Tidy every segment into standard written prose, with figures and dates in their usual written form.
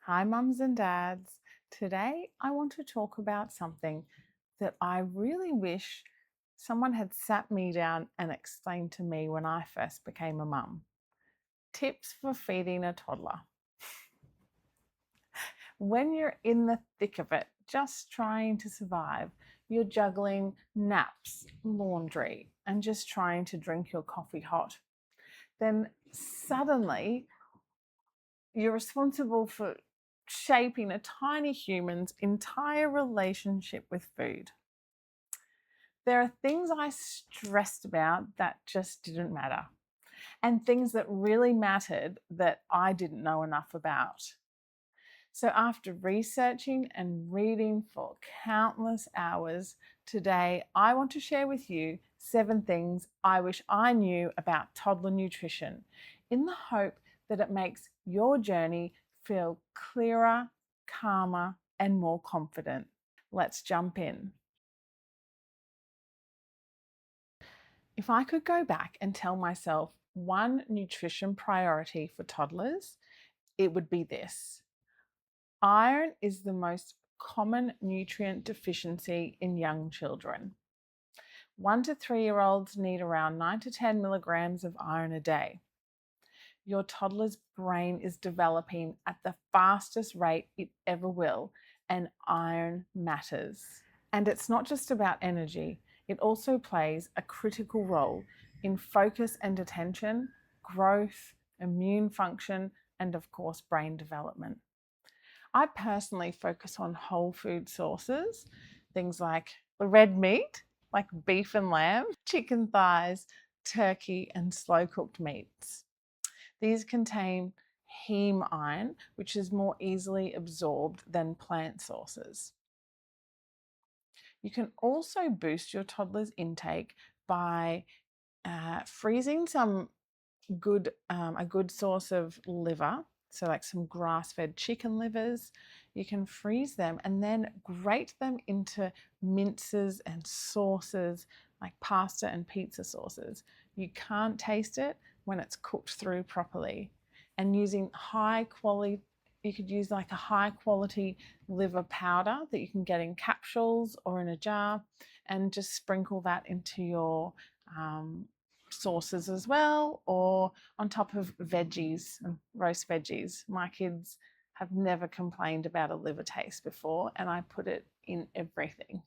Hi, mums and dads. Today, I want to talk about something that I really wish someone had sat me down and explained to me when I first became a mum. Tips for feeding a toddler. When you're in the thick of it, just trying to survive, you're juggling naps, laundry, and just trying to drink your coffee hot. Then suddenly you're responsible for shaping a tiny human's entire relationship with food. There are things I stressed about that just didn't matter, and things that really mattered that I didn't know enough about. So, after researching and reading for countless hours, today I want to share with you 7 things I wish I knew about toddler nutrition in the hope that it makes your journey feel clearer, calmer, and more confident. Let's jump in. If I could go back and tell myself one nutrition priority for toddlers, it would be this. Iron is the most common nutrient deficiency in young children. 1 to 3-year-olds need around 9 to 10 milligrams of iron a day. Your toddler's brain is developing at the fastest rate it ever will, and iron matters. And it's not just about energy, it also plays a critical role in focus and attention, growth, immune function, and of course, brain development. I personally focus on whole food sources, things like the red meat, like beef and lamb, chicken thighs, turkey, and slow cooked meats. These contain heme iron, which is more easily absorbed than plant sources. You can also boost your toddler's intake by freezing a good source of liver, so like some grass-fed chicken livers. You can freeze them and then grate them into minces and sauces like pasta and pizza sauces. You can't taste it when it's cooked through properly. And using high quality, you could use like a high quality liver powder that you can get in capsules or in a jar, and just sprinkle that into your sauces as well, or on top of veggies and roast veggies. My kids have never complained about a liver taste before, and I put it in everything.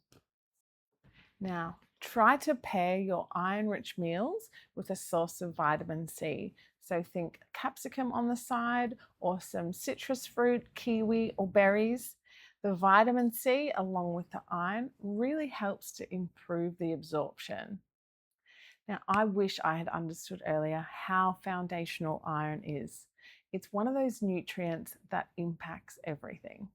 Now, try to pair your iron rich meals with a source of vitamin C. So think capsicum on the side, or some citrus fruit, kiwi, or berries. The vitamin C, along with the iron, really helps to improve the absorption. Now, I wish I had understood earlier how foundational iron is. It's one of those nutrients that impacts everything.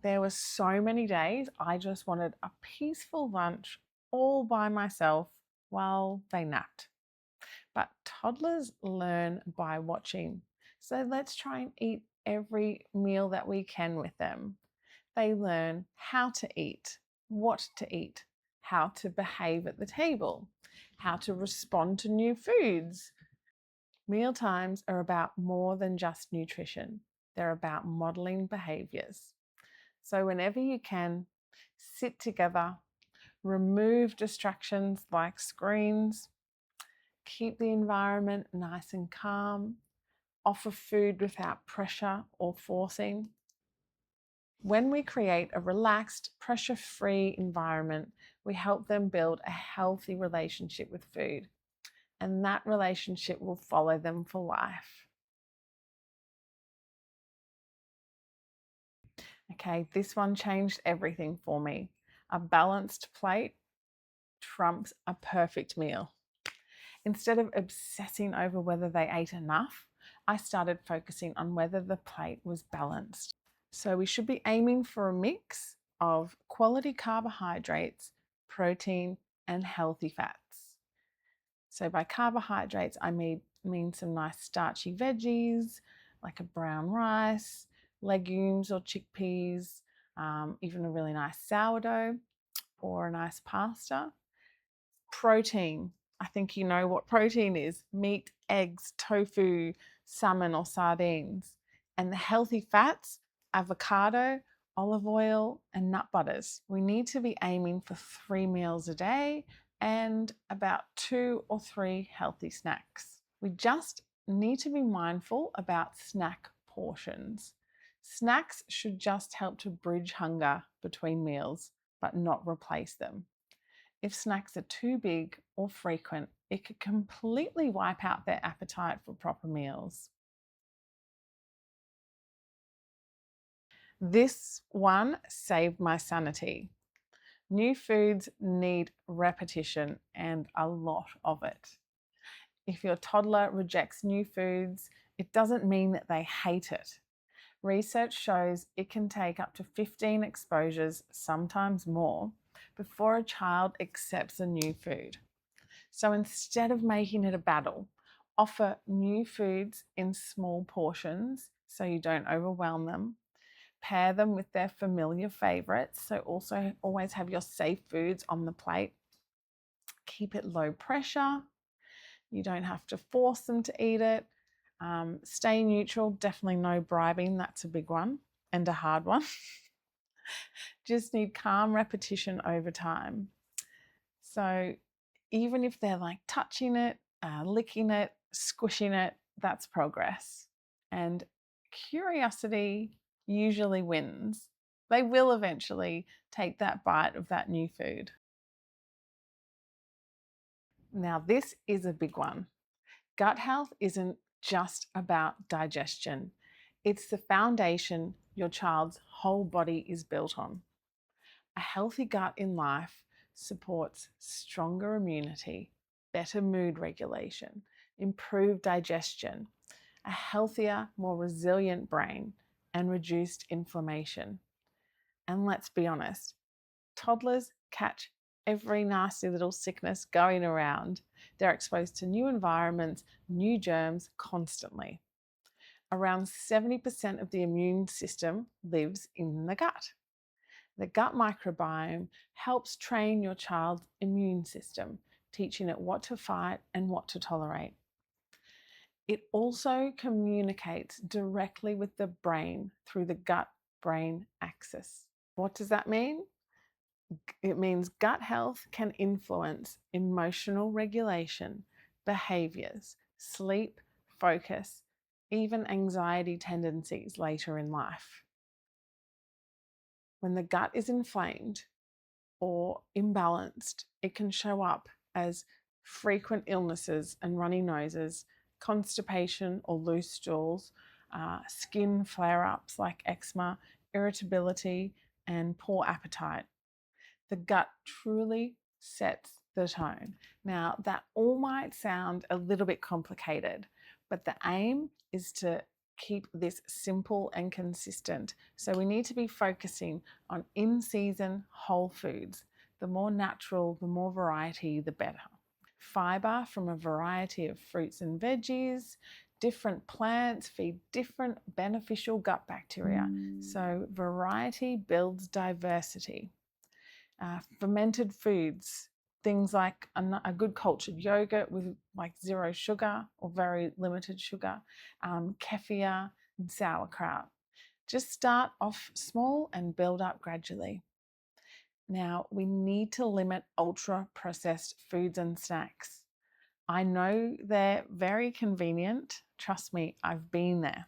There were so many days I just wanted a peaceful lunch all by myself while they napped. But toddlers learn by watching. So let's try and eat every meal that we can with them. They learn how to eat, what to eat, how to behave at the table, how to respond to new foods. Meal times are about more than just nutrition. They're about modeling behaviors. So whenever you can, sit together, remove distractions like screens, keep the environment nice and calm, offer food without pressure or forcing. When we create a relaxed, pressure-free environment, we help them build a healthy relationship with food, and that relationship will follow them for life. Okay, this one changed everything for me. A balanced plate trumps a perfect meal. Instead of obsessing over whether they ate enough, I started focusing on whether the plate was balanced. So we should be aiming for a mix of quality carbohydrates, protein, and healthy fats. So by carbohydrates, I mean some nice starchy veggies, like a brown rice, legumes or chickpeas, even a really nice sourdough or a nice pasta. Protein, I think you know what protein is: meat, eggs, tofu, salmon or sardines. And the healthy fats: avocado, olive oil, and nut butters. We need to be aiming for 3 meals a day and about 2 or 3 healthy snacks. We just need to be mindful about snack portions. Snacks should just help to bridge hunger between meals, but not replace them. If snacks are too big or frequent, it could completely wipe out their appetite for proper meals. This one saved my sanity. New foods need repetition and a lot of it. If your toddler rejects new foods, it doesn't mean that they hate it. Research shows it can take up to 15 exposures, sometimes more, before a child accepts a new food. So instead of making it a battle, offer new foods in small portions so you don't overwhelm them. Pair them with their familiar favorites, so also always have your safe foods on the plate. Keep it low pressure. You don't have to force them to eat it. Stay neutral, definitely no bribing, that's a big one and a hard one. Just need calm repetition over time. So even if they're like touching it, licking it, squishing it, that's progress. And curiosity usually wins. They will eventually take that bite of that new food. Now, this is a big one. Gut health isn't just about digestion, it's the foundation your child's whole body is built on. A healthy gut in life supports stronger immunity, better mood regulation, improved digestion, a healthier, more resilient brain, and reduced inflammation. And let's be honest, toddlers catch every nasty little sickness going around. They're exposed to new environments, new germs constantly. Around 70% of the immune system lives in the gut. The gut microbiome helps train your child's immune system, teaching it what to fight and what to tolerate. It also communicates directly with the brain through the gut-brain axis. What does that mean? It means gut health can influence emotional regulation, behaviors, sleep, focus, even anxiety tendencies later in life. When the gut is inflamed or imbalanced, it can show up as frequent illnesses and runny noses, constipation or loose stools, skin flare-ups like eczema, irritability, and poor appetite. The gut truly sets the tone. Now, that all might sound a little bit complicated, but the aim is to keep this simple and consistent. So we need to be focusing on in-season whole foods. The more natural, the more variety, the better. Fiber from a variety of fruits and veggies. Different plants feed different beneficial gut bacteria. So variety builds diversity. Fermented foods, things like a good cultured yogurt with like 0 sugar or very limited sugar, kefir and sauerkraut. Just start off small and build up gradually. Now, we need to limit ultra processed foods and snacks. I know they're very convenient. Trust me, I've been there.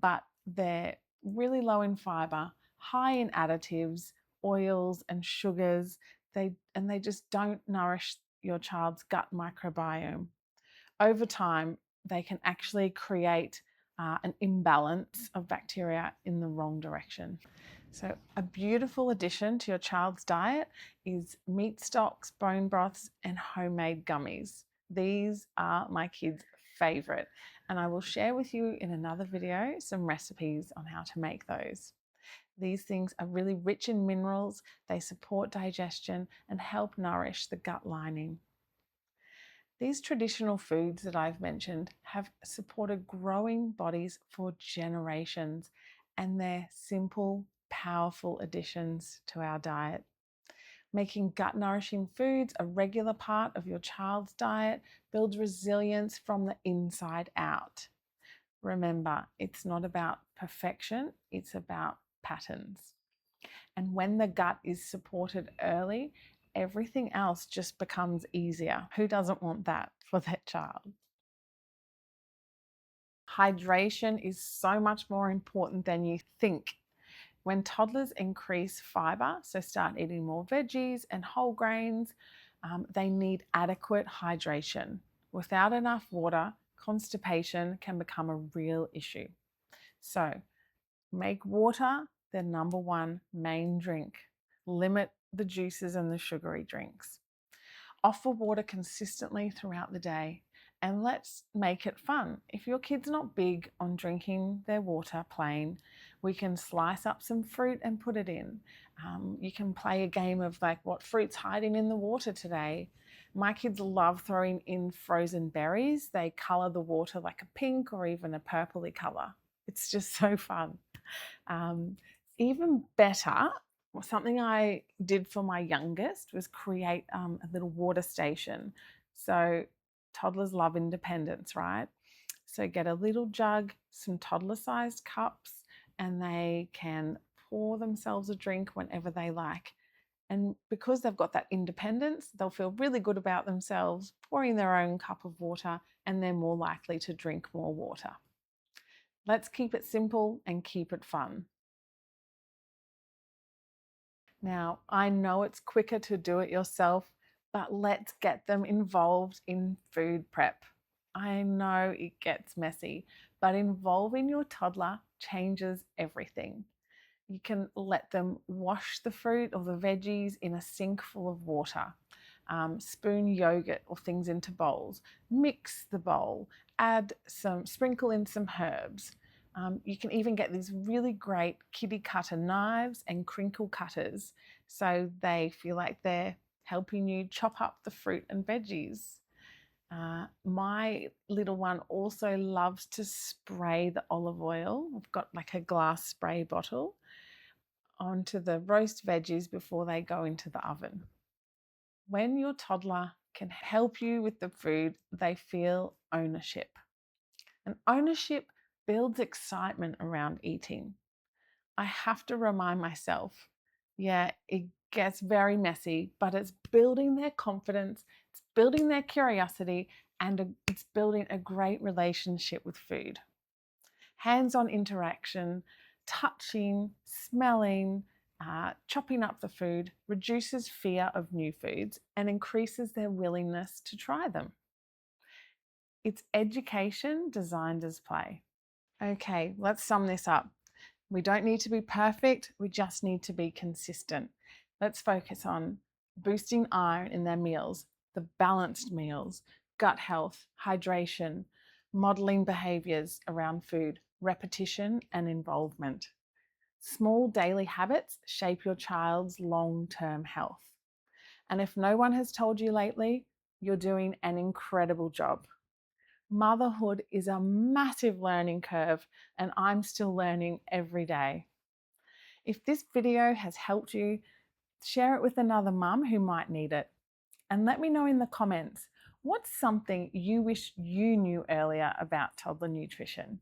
But they're really low in fiber, high in additives, oils and sugars. They just don't nourish your child's gut microbiome. Over time, they can actually create an imbalance of bacteria in the wrong direction. So a beautiful addition to your child's diet is meat stocks, bone broths, and homemade gummies. These are my kids' favorite, and I will share with you in another video some recipes on how to make those. These things are really rich in minerals, they support digestion and help nourish the gut lining. These traditional foods that I've mentioned have supported growing bodies for generations, and they're simple, powerful additions to our diet. Making gut nourishing foods a regular part of your child's diet builds resilience from the inside out. Remember, it's not about perfection, it's about patterns. And when the gut is supported early, everything else just becomes easier. Who doesn't want that for their child? Hydration is so much more important than you think. When toddlers increase fiber, so start eating more veggies and whole grains, they need adequate hydration. Without enough water, constipation can become a real issue. So, make water their number one main drink. Limit the juices and the sugary drinks. Offer water consistently throughout the day, and let's make it fun. If your kid's not big on drinking their water plain, we can slice up some fruit and put it in. You can play a game of like, what fruit's hiding in the water today? My kids love throwing in frozen berries. They color the water like a pink or even a purpley color. It's just so fun. Even better, something I did for my youngest was create a little water station. So toddlers love independence, right? So get a little jug, some toddler-sized cups, and they can pour themselves a drink whenever they like. And because they've got that independence, they'll feel really good about themselves, pouring their own cup of water, and they're more likely to drink more water. Let's keep it simple and keep it fun. Now, I know it's quicker to do it yourself, but let's get them involved in food prep. I know it gets messy, but involving your toddler changes everything. You can let them wash the fruit or the veggies in a sink full of water. Spoon yogurt or things into bowls. Mix the bowl. Sprinkle in some herbs. You can even get these really great kitty cutter knives and crinkle cutters so they feel like they're helping you chop up the fruit and veggies. My little one also loves to spray the olive oil. I've got like a glass spray bottle onto the roast veggies before they go into the oven. When your toddler can help you with the food, they feel ownership. And ownership builds excitement around eating. I have to remind myself, yeah, it gets very messy, but it's building their confidence, it's building their curiosity, and it's building a great relationship with food. Hands-on interaction, touching, smelling, chopping up the food reduces fear of new foods and increases their willingness to try them. It's education designed as play. Okay, let's sum this up. We don't need to be perfect, we just need to be consistent. Let's focus on boosting iron in their meals, the balanced meals, gut health, hydration, modeling behaviors around food, repetition and involvement. Small daily habits shape your child's long-term health. And if no one has told you lately, you're doing an incredible job. Motherhood is a massive learning curve, and I'm still learning every day. If this video has helped you, share it with another mum who might need it. And let me know in the comments, what's something you wish you knew earlier about toddler nutrition?